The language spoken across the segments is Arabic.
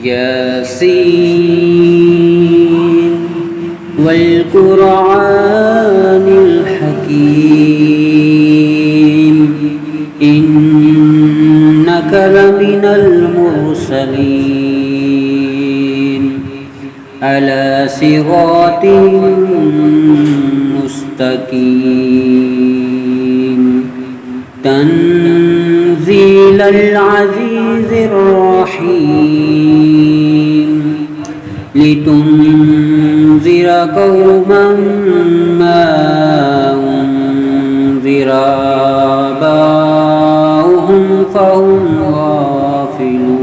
ياسين والقرآن الحكيم إنك لمن المرسلين على صراط مستقيم تنزيل العزيز الرحيم لتنذر قوما ما أنذر آباؤهم فهم غافلون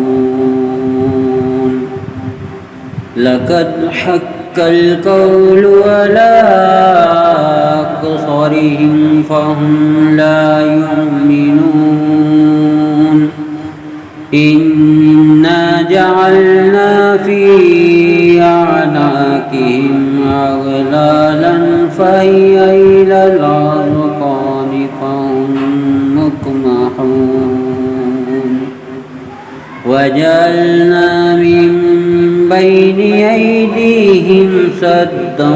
لقد حق القول على أكثرهم فهم لا يؤمنون إنا جعلنا في أعناقهم أغلالا فهي إلى الأذقان فهم مقمحون وجعلنا من بين أيديهم سدا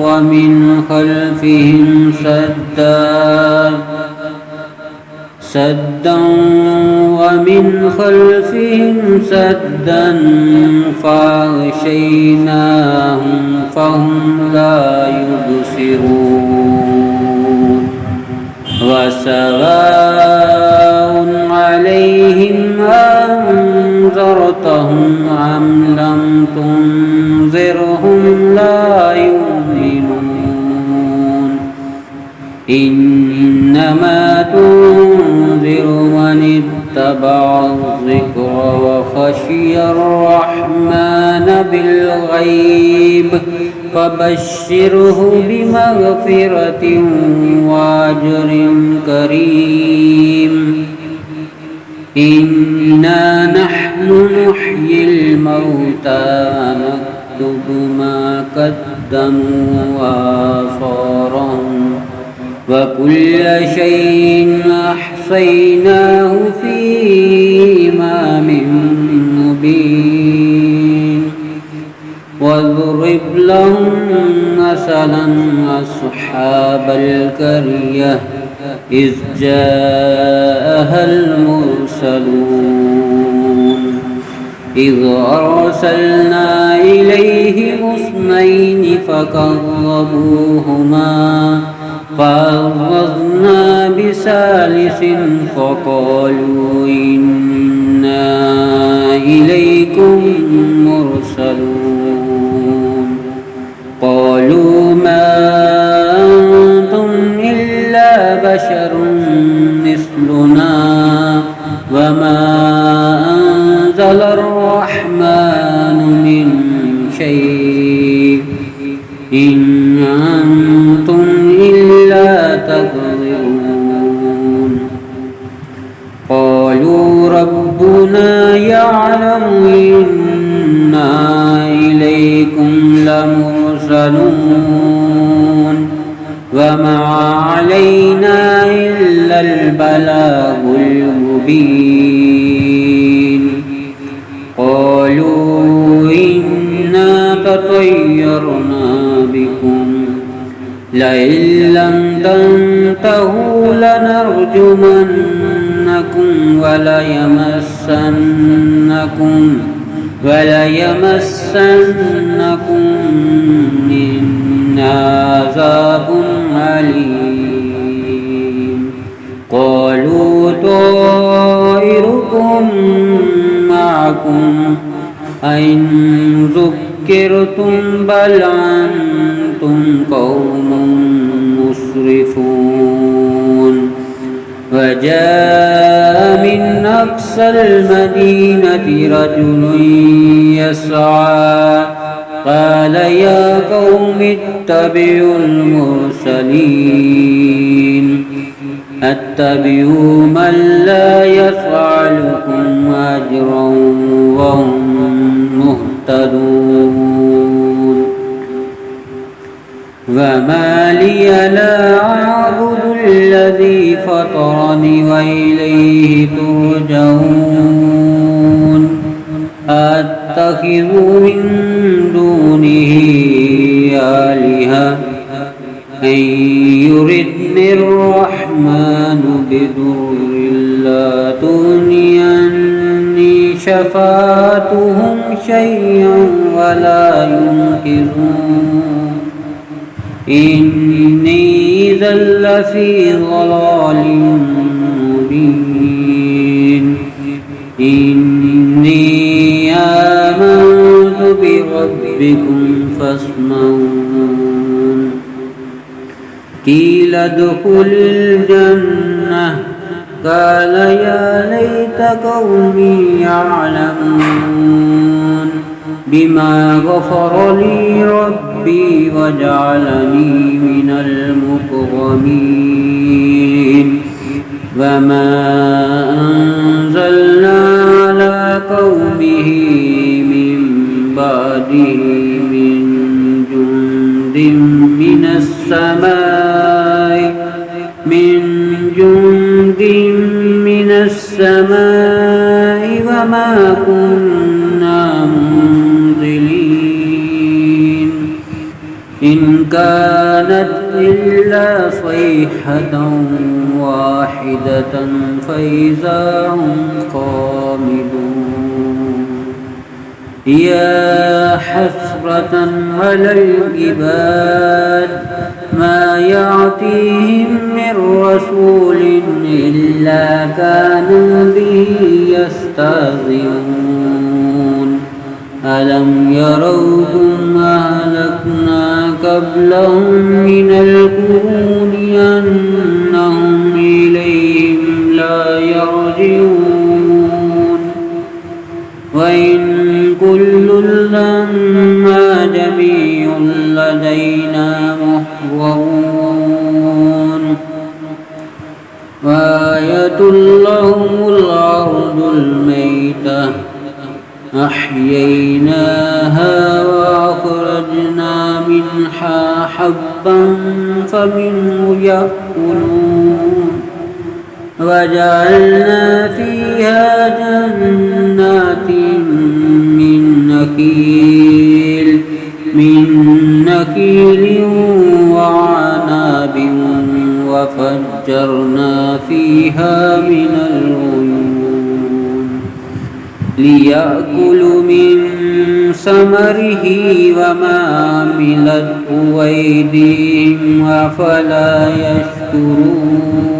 ومن خلفهم سدا فأغشيناهم فهم لا يبصرون وسواء عليهم أنذرتهم أم لم تنذرهم لا يؤمنون إنما تنذر من اتبع الذكر وخشي الرحمن بالغيب فبشره بمغفرة وأجر كريم إنا نحن نحيي الموتى نكتب ما قدموا وآثارهم وكل شيء أحصيناه في إمام مبين واضرب لهم مثلا أصحاب القرية إذ جاءها المرسلون إذ أرسلنا إليهم 2 فكذبوهما فعززنا بثالث فقالوا إنا إليكم مرسلون قالوا ما أنتم إلا بشر مثلنا وما أنزل الرحمن من شيء إن أنتم إلا تكذبون قالوا ربنا يعلم إنا إليكم لمرسلون وما علينا إلا البلاغ المبين قالوا إنا تطيرنا بكم لئن لم تنتهوا لنرجمنكم وليمسنكم منا عذاب أليم قالوا طائركم معكم أئن ذكرتم بل أنتم قوم مسرفون وجاء من أقصى المدينة رجل يسعى قال يا قوم اتبعوا المرسلين اتبعوا من لا يسألكم أجرا وهم مهتدون وما لي لا أعبد الذي فطرني وإليه ترجعون تتخذوا من دونه آلهة إن يردني الرحمن بضر لا تغني عني شفاعتهم شيئا ولا ينقذون إني إذا لفي ضلال مبين إني آمنت بربكم فاسمعون قيل ادخل الجنة قال يا ليت قومي يعلمون بما غفر لي ربي وجعلني من المكرمين وما أنزلنا على قومه من بعده من جند من السماء وما كنا منزلين إن كانت إلا صيحة واحدة فإذا هم خامدون يا حسرة على العباد ما يأتيهم من رسول إلا كانوا به يستهزئون ألم يروا ما أهلكنا قبلهم من القرون أنهم إليهم لا يرجعون وإن كل لما جميع لدينا محضرون وآية لهم الأرض الميتة أحييناها وأخرجنا منها حبا فمنه يأكلون وجعلنا فيها جنات من نخيل وعناب وفجرنا فيها من العيون ليأكلوا من ثمره وما عملته أيديهم أفلا يشكرون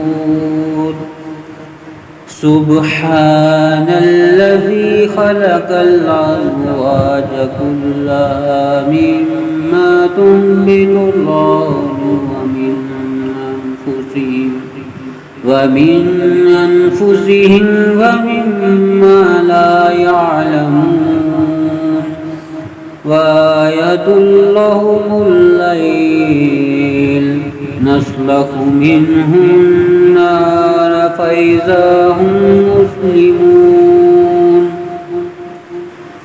سبحان الذي خلق الأزواج كلها مما تنبت الأرض ومن أنفسهم ومما لا يعلمون وآية لهم الليل نسلخ منه النار فإذا هم مسلمون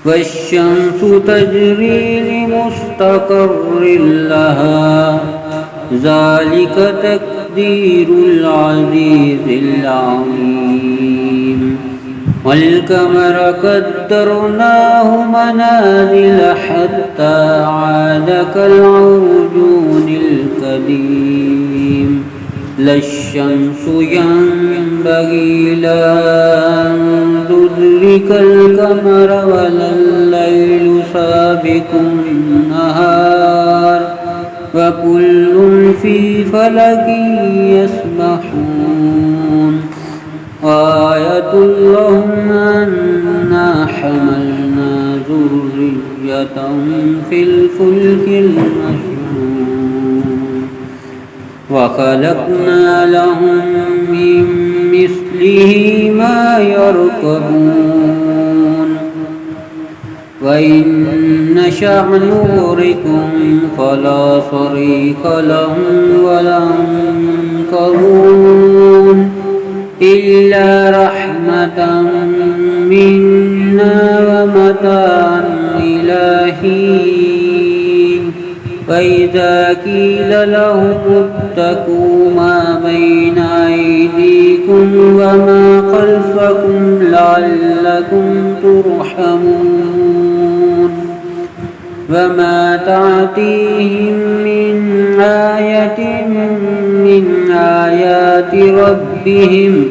والشمس تجري لمستقر لها ذلك تقدير العزيز العليم والقمر قدرناه منازل حتى عاد كالعرجون القديم لا الشمس ينبغي لها أن تدرك القمر ولا الليل سابق النهار وكل في فلك يسبحون آية لهم أنا حملنا ذريتهم في الفلك المشحون وخلقنا لهم من مثله ما يركبون وإن نشأ نغرقهم فلا صريخ لهم ولا ينقذون إلا رحمة منا ومتاعا إلى حين وإذا قيل لهم اتقوا ما بين أيديكم وما خلفكم لعلكم ترحمون وما تأتيهم من آية من آيات ربهم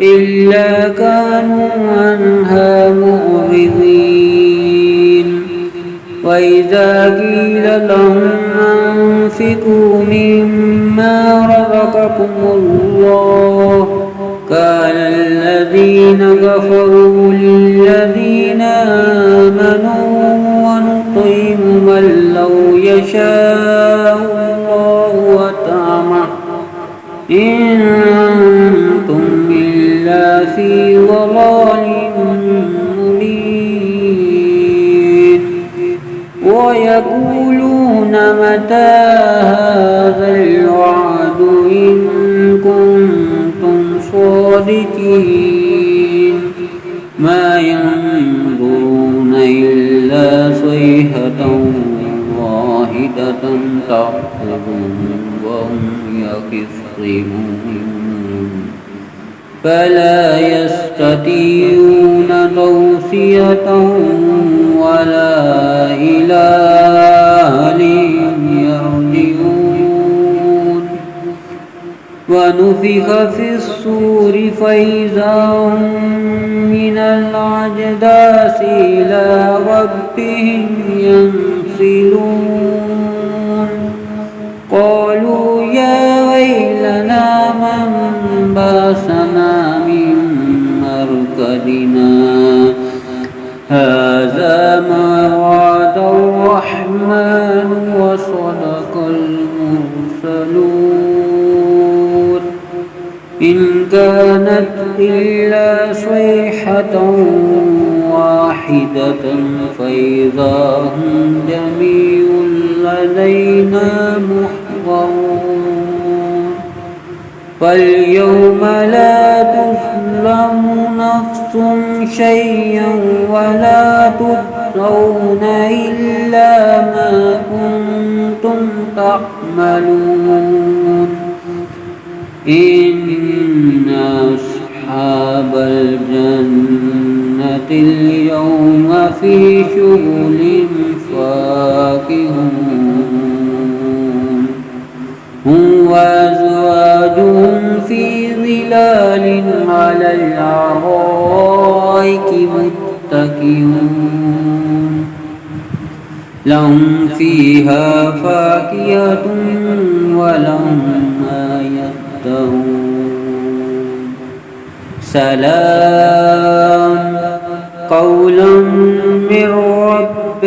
إلا كانوا عنها معرضين وإذا قيل لهم أنفقوا مما رزقكم الله قال الذين كفروا للذين آمنوا ونطعم من لو يشاء الله وطعمه إن أنتم إلا في ضلال مبين ويقولون متى هذا الوعد إن كنتم صادقين ما ينظرون إلا صيحة واحدة تأخذهم وهم يخصمون فلا يستطيعون توصية ولا إلى أهلهم يرجعون ونفخ في الصور فإذا هم من الأجداث إلى ربهم ينسلون قالوا يا ويلنا من بعثنا من مرقدنا هذا ما وعد الرحمن وصدق المرسلون إن كانت إلا صيحة واحدة فإذا هم جميع لدينا محضرون فاليوم لا تظلم نفس شيئا ولا تجزون إلا ما كنتم تعملون إن أصحاب الجنة اليوم في شغل فاكهون هم وأزواجهم في ظلال على الأرائك متكئون لهم فيها فاكهة ولهم ما سلام قولا من رب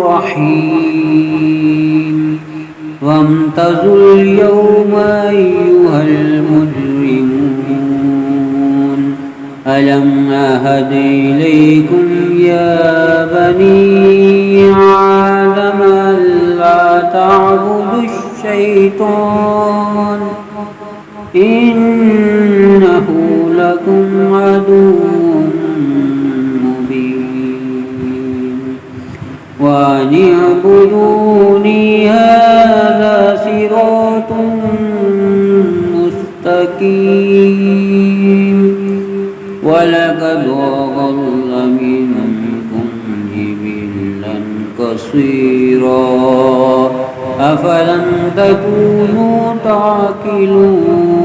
رحيم وامتازوا اليوم أيها المجرمون ألم أعهد إليكم يا بني آدم ألا تعبدوا الشيطان إنه لكم عدو مبين وأن اعبدوني هذا صراط مستقيم ولقد أضل منكم جبلا كثيرا أفلم تكونوا تعقلون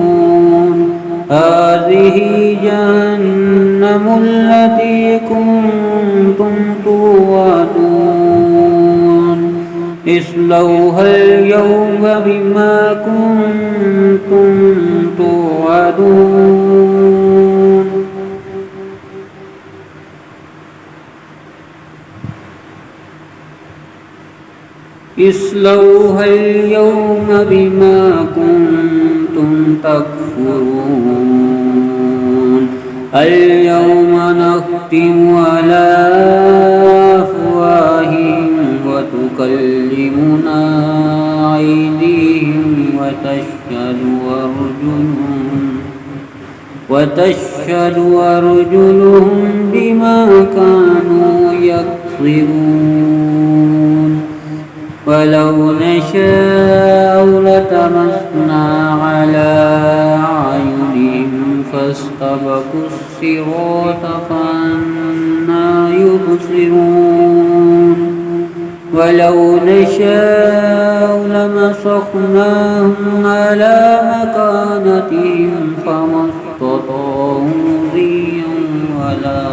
هذه جهنم التي كنتم توعدون اصلوها اليوم بما كنتم توعدون اصلوها اليوم بما كنتم تكفرون اليوم نختم على أفواههم وتكلمنا أيديهم وتشهد أرجلهم بما كانوا يكسبون ولو نشاء لطمسنا على أعينهم فاستبقوا الصراط فأنى يبصرون ولو نشاء لمسخناهم على مكانتهم فما استطاعوا مضيا ولا